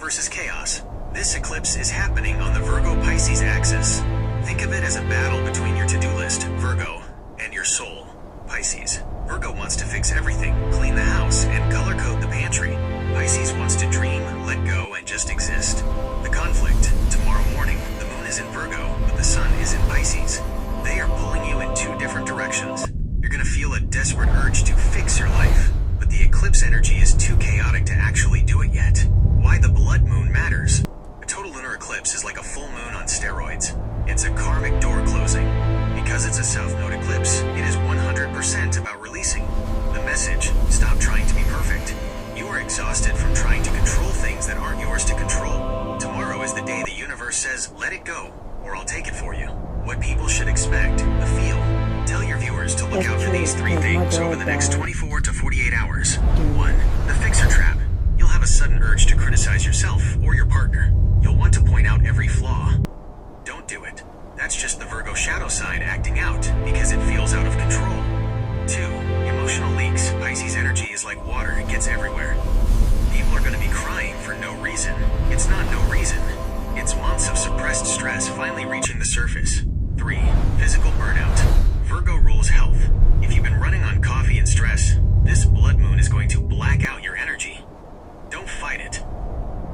versus chaos. This eclipse is happening on the Virgo-Pisces axis. Think of it as a battle between your to-do list, Virgo, and your soul, Pisces. Virgo wants to fix everything, clean the house, and color code the pantry. Pisces wants to dream, let go, and just exist. The conflict. Tomorrow morning, the moon is in Virgo, but the sun is in Pisces. They are pulling you in two different directions. You're gonna feel a desperate urge to fix your life, but the eclipse energy is too chaotic to actually do it yet. Why the blood moon matters. A total lunar eclipse is like a full moon on steroids. It's a karmic door closing. Because it's a south node eclipse, it is 100% about releasing. The message: stop trying to be perfect. You are exhausted from trying to control things that aren't yours to control. Tomorrow is the day the universe says, let it go, or I'll take it for you. What people should expect, the feel. Tell your viewers to look out for these three things over the next 24 to 48 hours. 1. The fixer trap. You'll have a sudden urge to criticize yourself or your partner. You'll want to point out every flaw. Don't do it. That's just the Virgo shadow side acting out because it feels out of control. 2. Emotional leaks. Pisces energy is like water, it gets everywhere. People are going to be crying for no reason. It's not no reason. It's months of suppressed stress finally reaching the surface. 3. Physical burnout. Virgo rules health. If you've been running on coffee and stress, this blood moon is going to black out your energy. Don't fight it.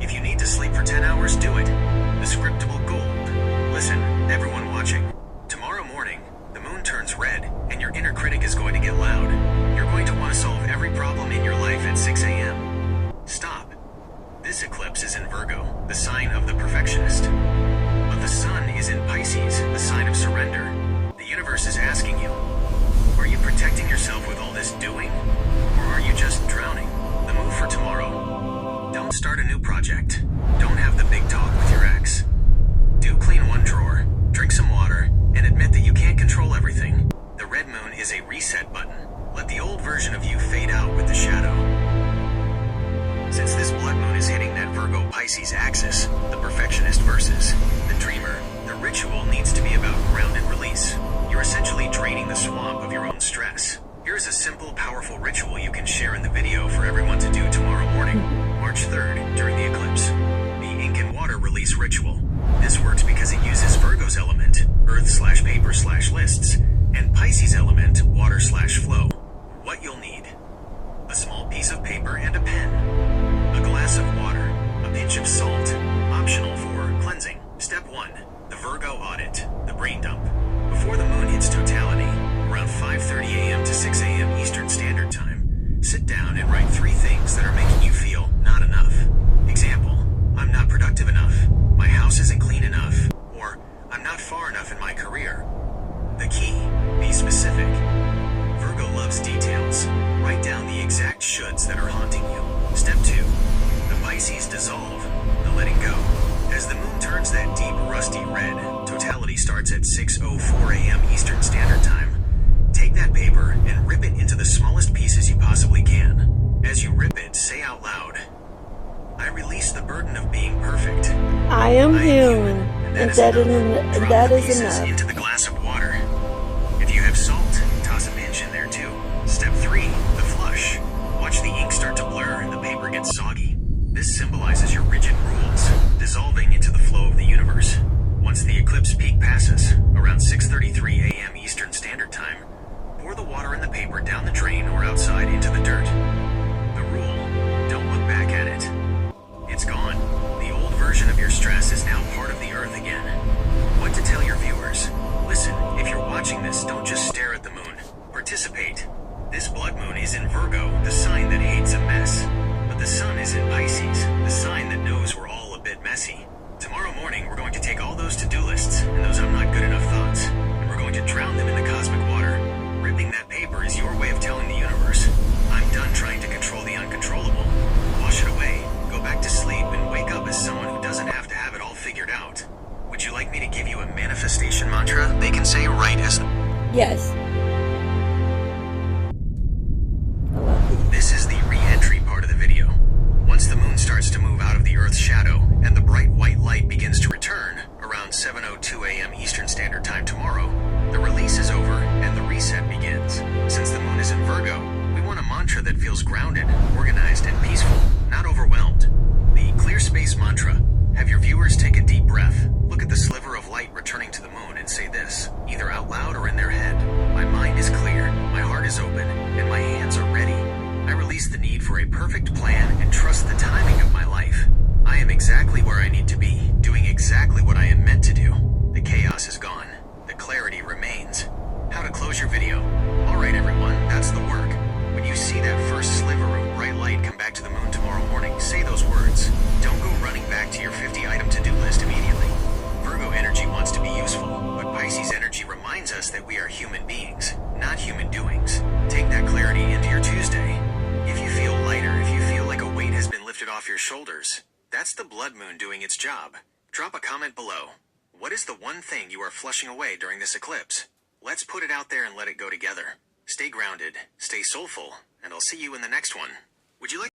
If you need to sleep for 10 hours, do it. The scriptable gold. Listen, everyone watching. Tomorrow morning, the moon turns red, and your inner critic is going to get loud. You're going to want to solve every problem in your life at 6 a.m. Stop. This eclipse is in Virgo, the sign of the perfectionist. But the sun is in Pisces, the sign of surrender. The universe is asking you, are you protecting yourself with all this doing? Or are you just drowning? The move for tomorrow. Don't start a new project. Don't have the big talk with your ex. Do clean one drawer, drink some water, and admit that you can't control everything. The red moon is a reset button. Let the old version of you fade out with the shadow. Since this blood moon is hitting that Virgo-Pisces axis, the perfectionist versus the dreamer, the ritual needs to be about grounded release. You're essentially draining the swamp of your own stress. Here's a simple, powerful ritual you can share in the video for everyone to do tomorrow morning, March 3rd, during the eclipse. The ink and water release ritual. This works because it uses Virgo's element, earth/paper/lists, and Pisces element, water/flow. What you'll need: a small piece of paper and a pen, a glass of water, a pinch of salt, optional for cleansing. Step 1. The Virgo audit, the brain dump. Before the moon hits totality, around 5:30 a.m. to 6 a.m. Eastern Standard Time, sit down and write 3 things that are making you feel not enough. Example: I'm not productive enough, my house isn't clean enough, or I'm not far enough in my career. The key: be specific. Virgo loves details. Write down the exact shoulds that are haunting you. Step 2. The Pisces dissolve, the letting go. As the moon turns that deep rusty red, totality starts at 6:04 a.m. Eastern Standard Time. Take that paper and rip it into the smallest pieces you possibly can. As you rip it, say out loud, I release the burden of being perfect. I am human, and that is enough. Into the glass of water. If you have salt, toss a pinch in there too. Step 3, the flush. Watch the ink start to blur and the paper gets soggy. This symbolizes your rigid rules, dissolving into the flow of the universe. Once the eclipse peak passes, around 6:33 a.m. Eastern Standard Time, pour the water and the paper down the drain or outside into the dirt. The rule: don't look back at it. It's gone. The old version of your stress is now part of the earth again. What to tell your viewers? Listen, if you're watching this, don't just stare at the moon. Participate. This blood moon is in Virgo, the sign that hates a mess. But the sun is in Pisces, the sign that knows we're all a bit messy. Tomorrow morning, we're going to take all those to-do lists and those I'm not good enough thoughts, and we're going to drown them in the cosmic water. Ripping that paper is your way of telling the universe, I'm done trying to control the uncontrollable. Wash it away, go back to sleep, and wake up as someone who doesn't have to have it all figured out. Would you like me to give you a manifestation mantra they can say right as... Yes. I love these. This is the re-entry part of the video. Once the moon starts to move out of the Earth's shadow and the bright white light begins to return around 7:02 a.m. Eastern Standard Time tomorrow, the release is over and the reset begins. Since the moon is in Virgo, we want a mantra that feels grounded, organized, and peaceful, not overwhelmed. The clear space mantra off your shoulders. That's the blood moon doing its job. Drop a comment below. What is the one thing you are flushing away during this eclipse? Let's put it out there and let it go together. Stay grounded, stay soulful, and I'll see you in the next one. Would you like